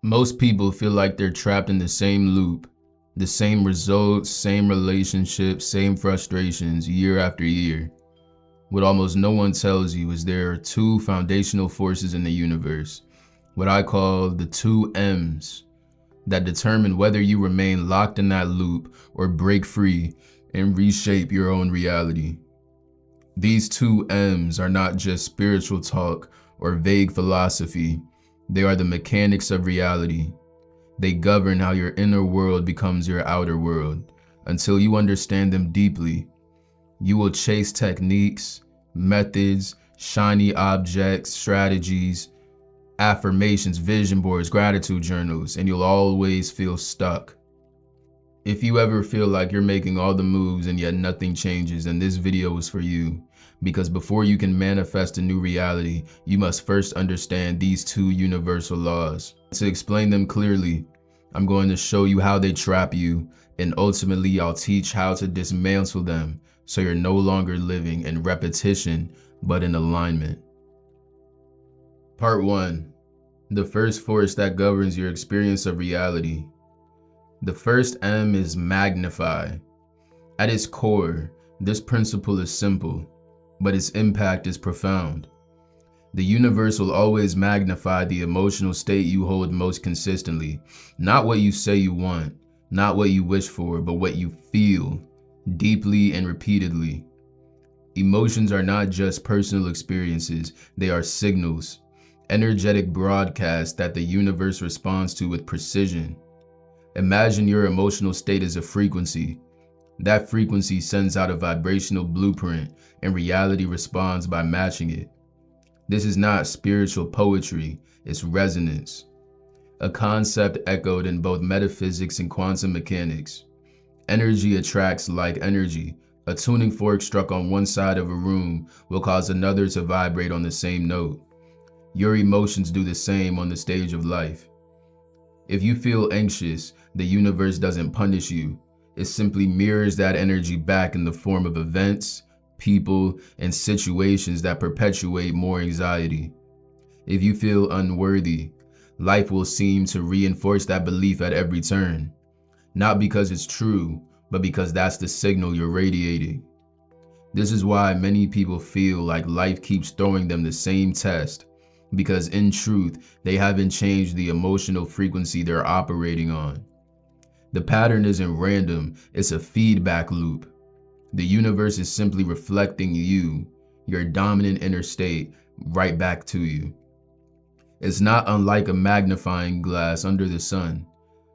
Most people feel like they're trapped in the same loop, the same results, same relationships, same frustrations year after year. What almost no one tells you is there are two foundational forces in the universe, what I call the two M's, that determine whether you remain locked in that loop or break free and reshape your own reality. These two M's are not just spiritual talk or vague philosophy. They are the mechanics of reality. They govern how your inner world becomes your outer world. Until you understand them deeply, you will chase techniques, methods, shiny objects, strategies, affirmations, vision boards, gratitude journals, and you'll always feel stuck. If you ever feel like you're making all the moves and yet nothing changes, then this video is for you. Because before you can manifest a new reality, you must first understand these two universal laws. To explain them clearly, I'm going to show you how they trap you, and ultimately I'll teach how to dismantle them so you're no longer living in repetition, but in alignment. Part 1. The first force that governs your experience of reality. The first M is magnify. At its core, this principle is simple, but its impact is profound. The universe will always magnify the emotional state you hold most consistently, not what you say you want, not what you wish for, but what you feel deeply and repeatedly. Emotions are not just personal experiences, they are signals, energetic broadcasts that the universe responds to with precision. Imagine your emotional state as a frequency. That frequency sends out a vibrational blueprint, and reality responds by matching it. This is not spiritual poetry, it's resonance. A concept echoed in both metaphysics and quantum mechanics. Energy attracts like energy. A tuning fork struck on one side of a room will cause another to vibrate on the same note. Your emotions do the same on the stage of life. If you feel anxious, the universe doesn't punish you. It simply mirrors that energy back in the form of events, people, and situations that perpetuate more anxiety. If you feel unworthy, life will seem to reinforce that belief at every turn. Not because it's true, but because that's the signal you're radiating. This is why many people feel like life keeps throwing them the same test, because in truth, they haven't changed the emotional frequency they're operating on. The pattern isn't random, it's a feedback loop. The universe is simply reflecting you, your dominant inner state, right back to you. It's not unlike a magnifying glass under the sun.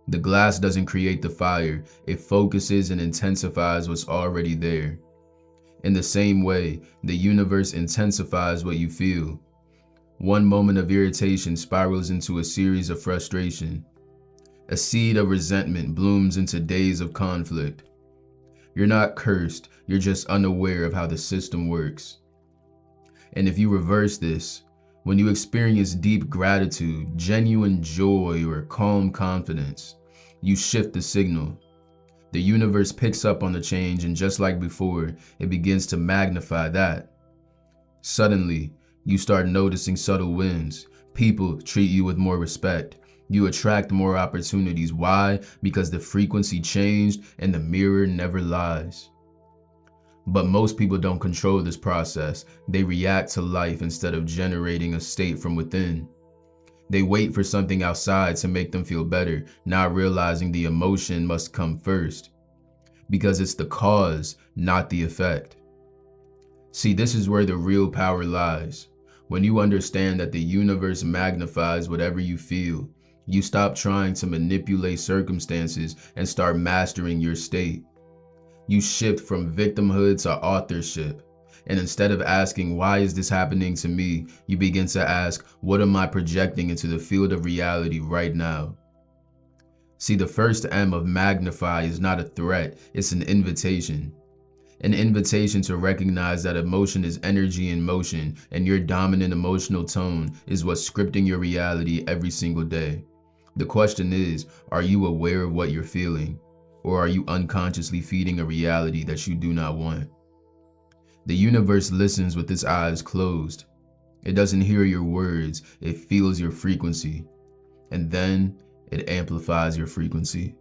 The glass doesn't create the fire, it focuses and intensifies what's already there. In the same way, the universe intensifies what you feel. One moment of irritation spirals into a series of frustration. A seed of resentment blooms into days of conflict. You're not cursed, you're just unaware of how the system works. And if you reverse this, when you experience deep gratitude, genuine joy, or calm confidence, you shift the signal. The universe picks up on the change, and just like before, it begins to magnify that. Suddenly, you start noticing subtle wins. People treat you with more respect. You attract more opportunities. Why? Because the frequency changed and the mirror never lies. But most people don't control this process. They react to life instead of generating a state from within. They wait for something outside to make them feel better, not realizing the emotion must come first. Because it's the cause, not the effect. See, this is where the real power lies. When you understand that the universe magnifies whatever you feel, you stop trying to manipulate circumstances and start mastering your state. You shift from victimhood to authorship. And instead of asking, why is this happening to me? You begin to ask, what am I projecting into the field of reality right now? See, the first M of magnify is not a threat, it's an invitation. An invitation to recognize that emotion is energy in motion, and your dominant emotional tone is what's scripting your reality every single day. The question is, are you aware of what you're feeling? Or are you unconsciously feeding a reality that you do not want? The universe listens with its eyes closed. It doesn't hear your words, it feels your frequency. and then it amplifies your frequency.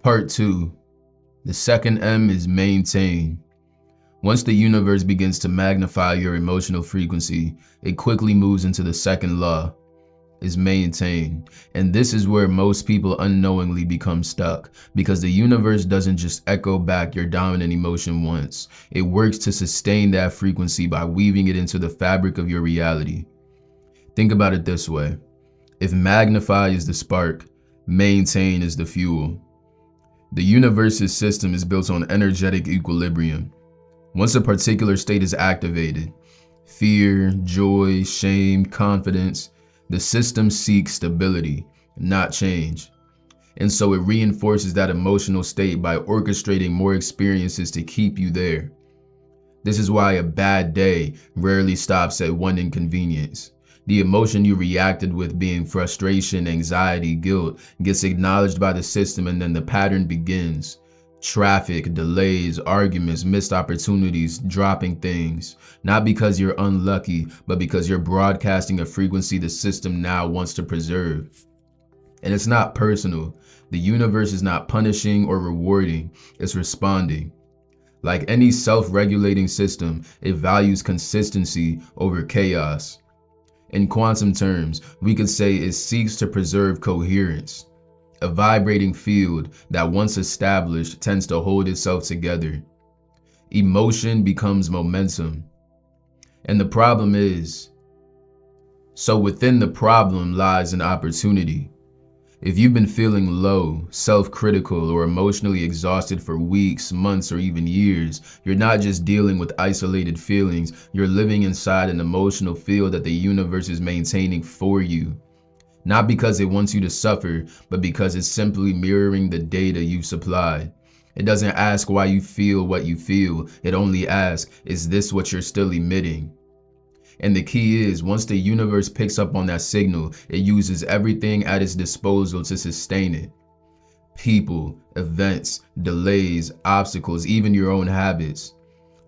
Part 2. The second M is maintain. Once the universe begins to magnify your emotional frequency, it quickly moves into the second law, is maintain. And this is where most people unknowingly become stuck, because the universe doesn't just echo back your dominant emotion once. It works to sustain that frequency by weaving it into the fabric of your reality. Think about it this way. If magnify is the spark, maintain is the fuel. The universe's system is built on energetic equilibrium. Once a particular state is activated, fear, joy, shame, confidence, the system seeks stability, not change. And so it reinforces that emotional state by orchestrating more experiences to keep you there. This is why a bad day rarely stops at one inconvenience. The emotion you reacted with, being frustration, anxiety, guilt, gets acknowledged by the system, and then the pattern begins. Traffic, delays, arguments, missed opportunities, dropping things. Not because you're unlucky, but because you're broadcasting a frequency the system now wants to preserve. And it's not personal. The universe is not punishing or rewarding, it's responding. Like any self-regulating system, it values consistency over chaos. In quantum terms, we could say it seeks to preserve coherence. A vibrating field that once established tends to hold itself together. Emotion becomes momentum. And the problem is, so within the problem lies an opportunity. If you've been feeling low, self-critical, or emotionally exhausted for weeks, months, or even years, you're not just dealing with isolated feelings, you're living inside an emotional field that the universe is maintaining for you. Not because it wants you to suffer, but because it's simply mirroring the data you've supplied. It doesn't ask why you feel what you feel, it only asks, is this what you're still emitting? And the key is, once the universe picks up on that signal, it uses everything at its disposal to sustain it. People, events, delays, obstacles, even your own habits.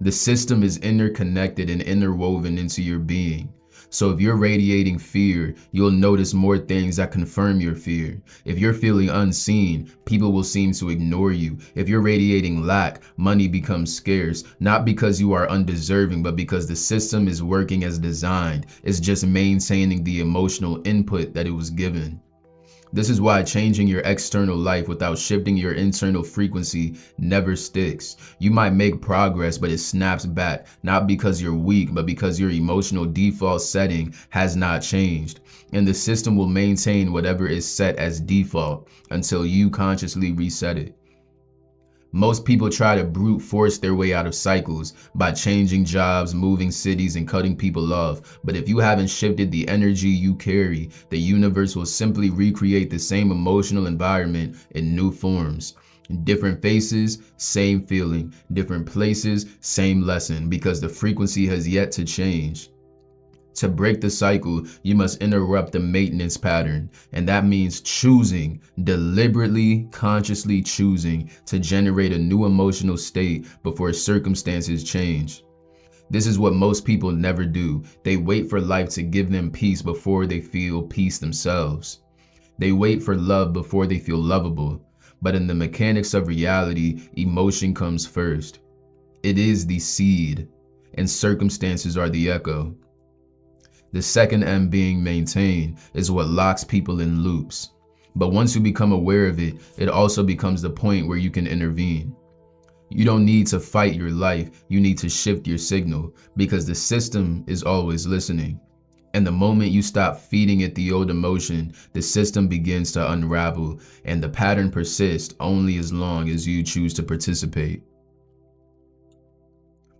The system is interconnected and interwoven into your being. So if you're radiating fear, you'll notice more things that confirm your fear. If you're feeling unseen, people will seem to ignore you. If you're radiating lack, money becomes scarce, not because you are undeserving, but because the system is working as designed. It's just maintaining the emotional input that it was given. This is why changing your external life without shifting your internal frequency never sticks. You might make progress, but it snaps back, not because you're weak, but because your emotional default setting has not changed. And the system will maintain whatever is set as default until you consciously reset it. Most people try to brute force their way out of cycles by changing jobs, moving cities, and cutting people off. But if you haven't shifted the energy you carry, the universe will simply recreate the same emotional environment in new forms. Different faces, same feeling. Different places, same lesson, because the frequency has yet to change. To break the cycle, you must interrupt the maintenance pattern, and that means choosing, deliberately, consciously choosing to generate a new emotional state before circumstances change. This is what most people never do. They wait for life to give them peace before they feel peace themselves. They wait for love before they feel lovable. But in the mechanics of reality, emotion comes first. It is the seed, and circumstances are the echo. The second M, being maintained, is what locks people in loops. But once you become aware of it, it also becomes the point where you can intervene. You don't need to fight your life, you need to shift your signal, because the system is always listening. And the moment you stop feeding it the old emotion, the system begins to unravel, and the pattern persists only as long as you choose to participate.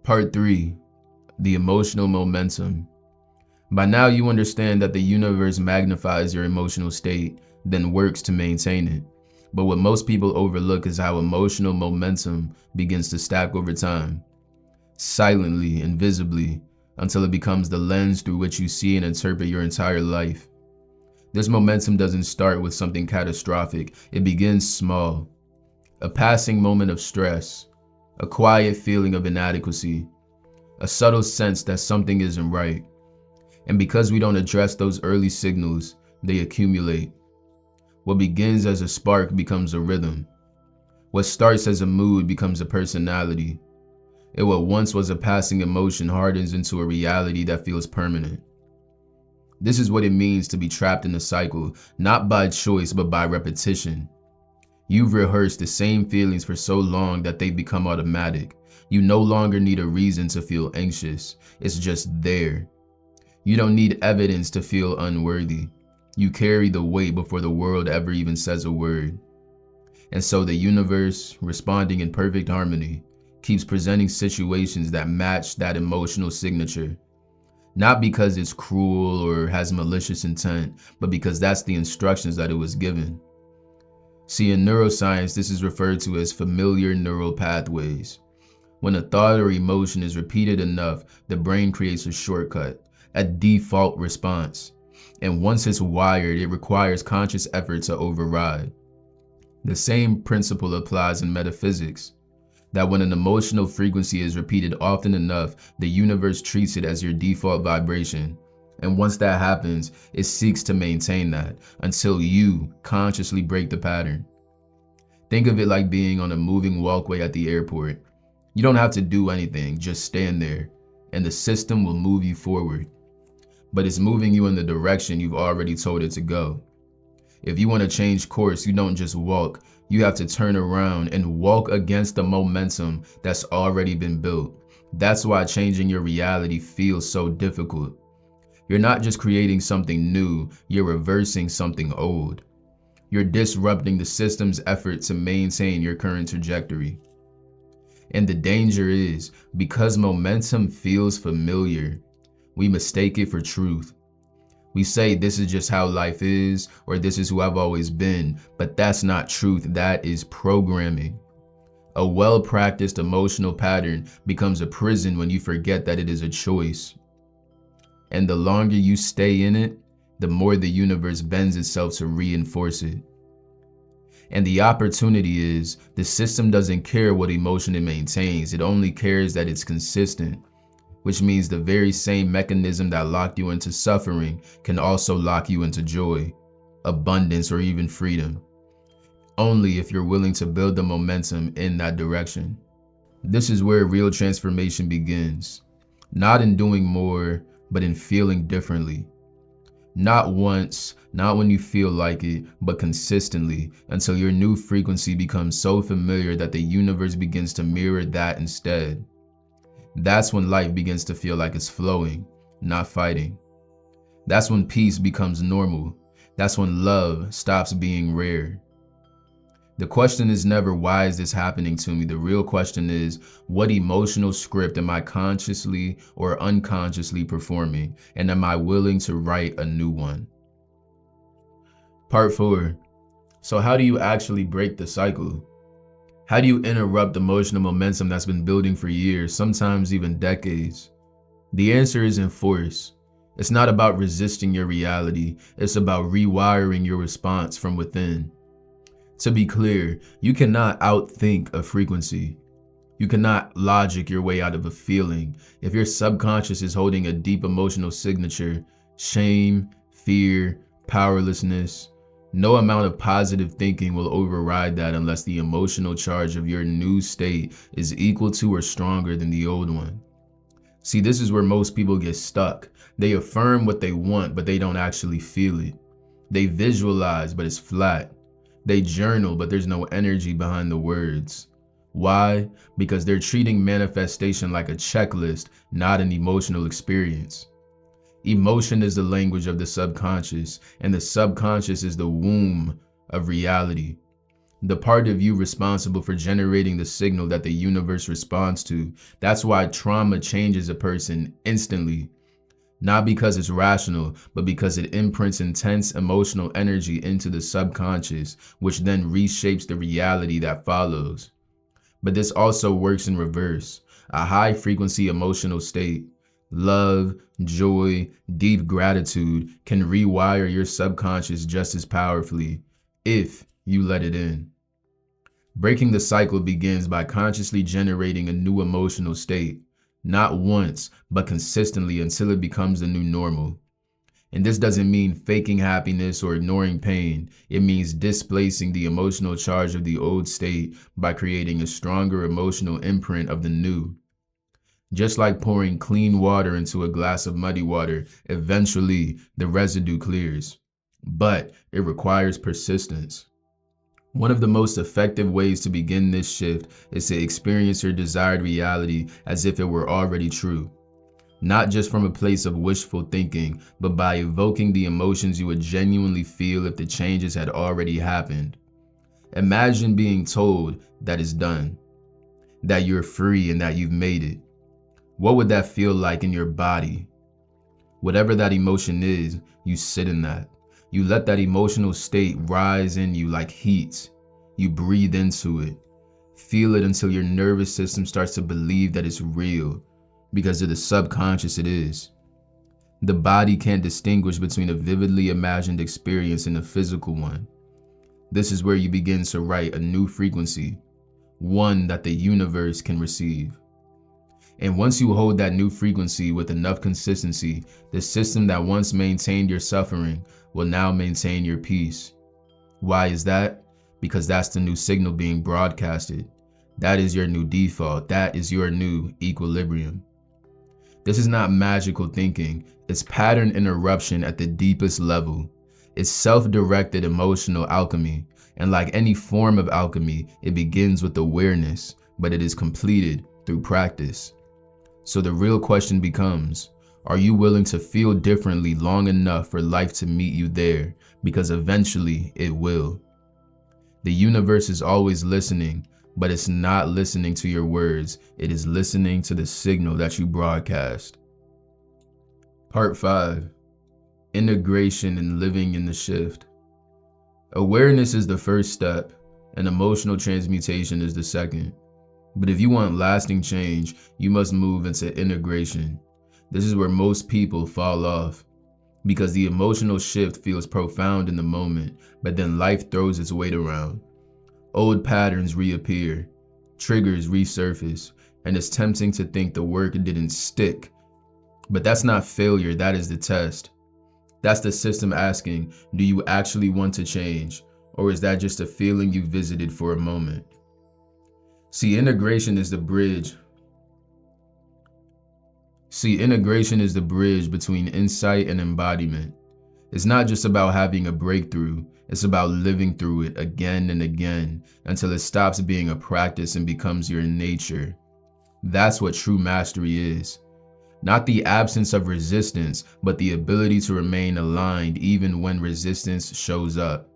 Part 3. The emotional momentum. By now you understand that the universe magnifies your emotional state, then works to maintain it. But what most people overlook is how emotional momentum begins to stack over time. Silently, invisibly, until it becomes the lens through which you see and interpret your entire life. This momentum doesn't start with something catastrophic, it begins small. A passing moment of stress, a quiet feeling of inadequacy, a subtle sense that something isn't right. And because we don't address those early signals, they accumulate. What begins as a spark becomes a rhythm. What starts as a mood becomes a personality. And what once was a passing emotion hardens into a reality that feels permanent. This is what it means to be trapped in a cycle, not by choice but by repetition. You've rehearsed the same feelings for so long that they become automatic. You no longer need a reason to feel anxious. It's just there. You don't need evidence to feel unworthy. You carry the weight before the world ever even says a word. And so the universe, responding in perfect harmony, keeps presenting situations that match that emotional signature. Not because it's cruel or has malicious intent, but because that's the instructions that it was given. See, in neuroscience, this is referred to as familiar neural pathways. When a thought or emotion is repeated enough, the brain creates a shortcut, a default response. And once it's wired, it requires conscious effort to override. The same principle applies in metaphysics, that when an emotional frequency is repeated often enough, the universe treats it as your default vibration. And once that happens, it seeks to maintain that until you consciously break the pattern. Think of it like being on a moving walkway at the airport. You don't have to do anything, just stand there, and the system will move you forward. But it's moving you in the direction you've already told it to go. If you want to change course, you don't just walk. You have to turn around and walk against the momentum that's already been built. That's why changing your reality feels so difficult. You're not just creating something new, you're reversing something old. You're disrupting the system's effort to maintain your current trajectory. And the danger is, because momentum feels familiar, we mistake it for truth. We say this is just how life is, or this is who I've always been, but that's not truth, that is programming. A well-practiced emotional pattern becomes a prison when you forget that it is a choice. And the longer you stay in it, the more the universe bends itself to reinforce it. And the opportunity is, the system doesn't care what emotion it maintains, it only cares that it's consistent. Which means the very same mechanism that locked you into suffering can also lock you into joy, abundance, or even freedom. Only if you're willing to build the momentum in that direction. This is where real transformation begins. Not in doing more, but in feeling differently. Not once, not when you feel like it, but consistently, until your new frequency becomes so familiar that the universe begins to mirror that instead. That's when life begins to feel like it's flowing, not fighting. That's when peace becomes normal. That's when love stops being rare. The question is never, why is this happening to me? The real question is, what emotional script am I consciously or unconsciously performing? And am I willing to write a new one? Part 4. So how do you actually break the cycle? How do you interrupt emotional momentum that's been building for years, sometimes even decades? The answer isn't force. It's not about resisting your reality. It's about rewiring your response from within. To be clear, you cannot outthink a frequency. You cannot logic your way out of a feeling. If your subconscious is holding a deep emotional signature, shame, fear, powerlessness, no amount of positive thinking will override that unless the emotional charge of your new state is equal to or stronger than the old one. See, this is where most people get stuck. They affirm what they want, but they don't actually feel it. They visualize, but it's flat. They journal, but there's no energy behind the words. Why? Because they're treating manifestation like a checklist, not an emotional experience. Emotion is the language of the subconscious, and the subconscious is the womb of reality. The part of you responsible for generating the signal that the universe responds to. That's why trauma changes a person instantly. Not because it's rational, but because it imprints intense emotional energy into the subconscious, which then reshapes the reality that follows. But this also works in reverse. A high frequency emotional state, love, joy, deep gratitude can rewire your subconscious just as powerfully if you let it in. Breaking the cycle begins by consciously generating a new emotional state, not once, but consistently until it becomes the new normal. And this doesn't mean faking happiness or ignoring pain. It means displacing the emotional charge of the old state by creating a stronger emotional imprint of the new. Just like pouring clean water into a glass of muddy water, eventually the residue clears. But it requires persistence. One of the most effective ways to begin this shift is to experience your desired reality as if it were already true. Not just from a place of wishful thinking, but by evoking the emotions you would genuinely feel if the changes had already happened. Imagine being told that it's done, that you're free and that you've made it. What would that feel like in your body? Whatever that emotion is, you sit in that. You let that emotional state rise in you like heat. You breathe into it. Feel it until your nervous system starts to believe that it's real, because of the subconscious it is. The body can't distinguish between a vividly imagined experience and a physical one. This is where you begin to write a new frequency, one that the universe can receive. And once you hold that new frequency with enough consistency, the system that once maintained your suffering will now maintain your peace. Why is that? Because that's the new signal being broadcasted. That is your new default. That is your new equilibrium. This is not magical thinking. It's pattern interruption at the deepest level. It's self-directed emotional alchemy. And like any form of alchemy, it begins with awareness, but it is completed through practice. So the real question becomes, are you willing to feel differently long enough for life to meet you there? Because eventually it will. The universe is always listening, but it's not listening to your words. It is listening to the signal that you broadcast. Part 5. Integration and living in the shift. Awareness is the first step, and emotional transmutation is the second. But if you want lasting change, you must move into integration. This is where most people fall off, because the emotional shift feels profound in the moment, but then life throws its weight around. Old patterns reappear, triggers resurface, and it's tempting to think the work didn't stick. But that's not failure, that is the test. That's the system asking, do you actually want to change? Or is that just a feeling you visited for a moment? See, integration is the bridge between insight and embodiment. It's not just about having a breakthrough, it's about living through it again and again until it stops being a practice and becomes your nature. That's what true mastery is. Not the absence of resistance, but the ability to remain aligned even when resistance shows up.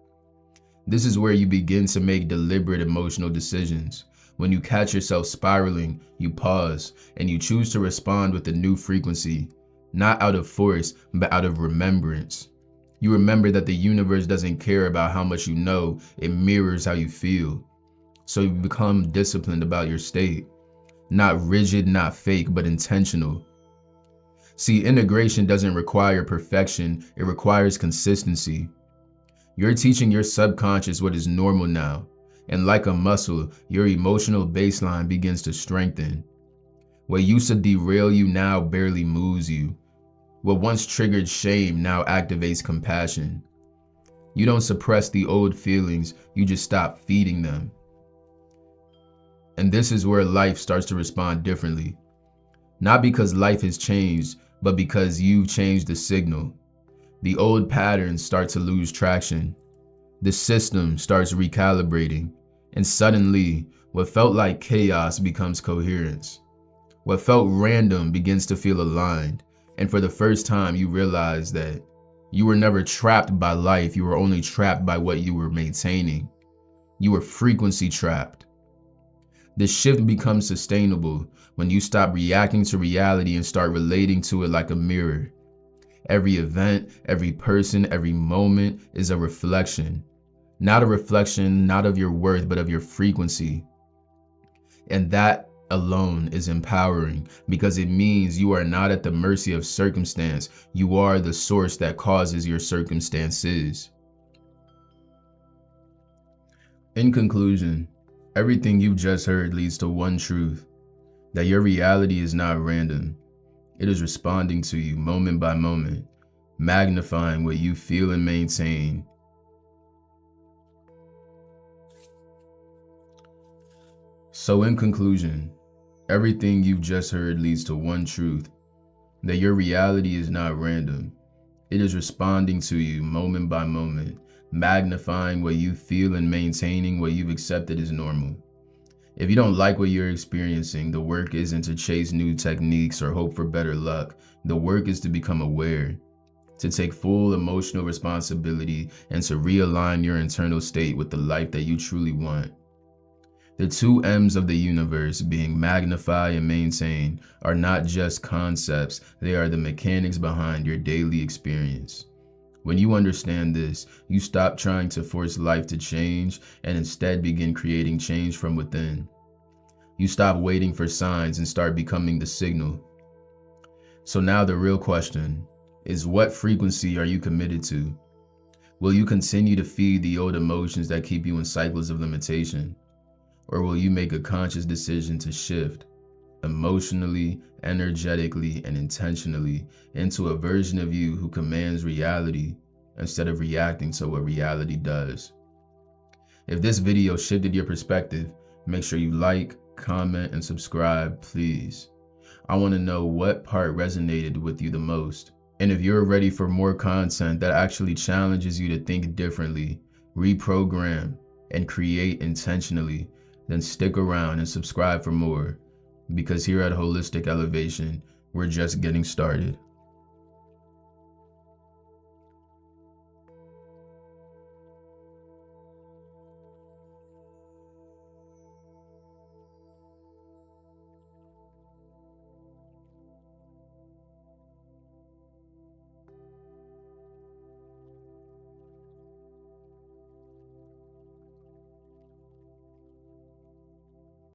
This is where you begin to make deliberate emotional decisions. When you catch yourself spiraling, you pause and you choose to respond with a new frequency, not out of force, but out of remembrance. You remember that the universe doesn't care about how much you know, it mirrors how you feel. So you become disciplined about your state. Not rigid, not fake, but intentional. See, integration doesn't require perfection, it requires consistency. You're teaching your subconscious what is normal now. And like a muscle, your emotional baseline begins to strengthen. What used to derail you now barely moves you. What once triggered shame now activates compassion. You don't suppress the old feelings, you just stop feeding them. And this is where life starts to respond differently. Not because life has changed, but because you've changed the signal. The old patterns start to lose traction. The system starts recalibrating. And suddenly, what felt like chaos becomes coherence. What felt random begins to feel aligned. And for the first time, you realize that you were never trapped by life. You were only trapped by what you were maintaining. You were frequency trapped. The shift becomes sustainable when you stop reacting to reality and start relating to it like a mirror. Every event, every person, every moment is a reflection. Not a reflection, not of your worth, but of your frequency. And that alone is empowering because it means you are not at the mercy of circumstance. You are the source that causes your circumstances. In conclusion, everything you've just heard leads to one truth, that your reality is not random. It is responding to you moment by moment. magnifying what you feel and maintain. So in conclusion, everything you've just heard leads to one truth, that your reality is not random. It is responding to you moment by moment, magnifying what you feel and maintaining what you've accepted as normal. If you don't like what you're experiencing, the work isn't to chase new techniques or hope for better luck. The work is to become aware, to take full emotional responsibility, and to realign your internal state with the life that you truly want. The two M's of the universe, being magnify and maintain, are not just concepts, they are the mechanics behind your daily experience. When you understand this, you stop trying to force life to change and instead begin creating change from within. You stop waiting for signs and start becoming the signal. So now the real question is, what frequency are you committed to? Will you continue to feed the old emotions that keep you in cycles of limitation? Or will you make a conscious decision to shift emotionally, energetically, and intentionally into a version of you who commands reality instead of reacting to what reality does? If this video shifted your perspective, make sure you like, comment, and subscribe, please. I want to know what part resonated with you the most. And if you're ready for more content that actually challenges you to think differently, reprogram, and create intentionally, then stick around and subscribe for more, because here at Holistic Elevation, we're just getting started.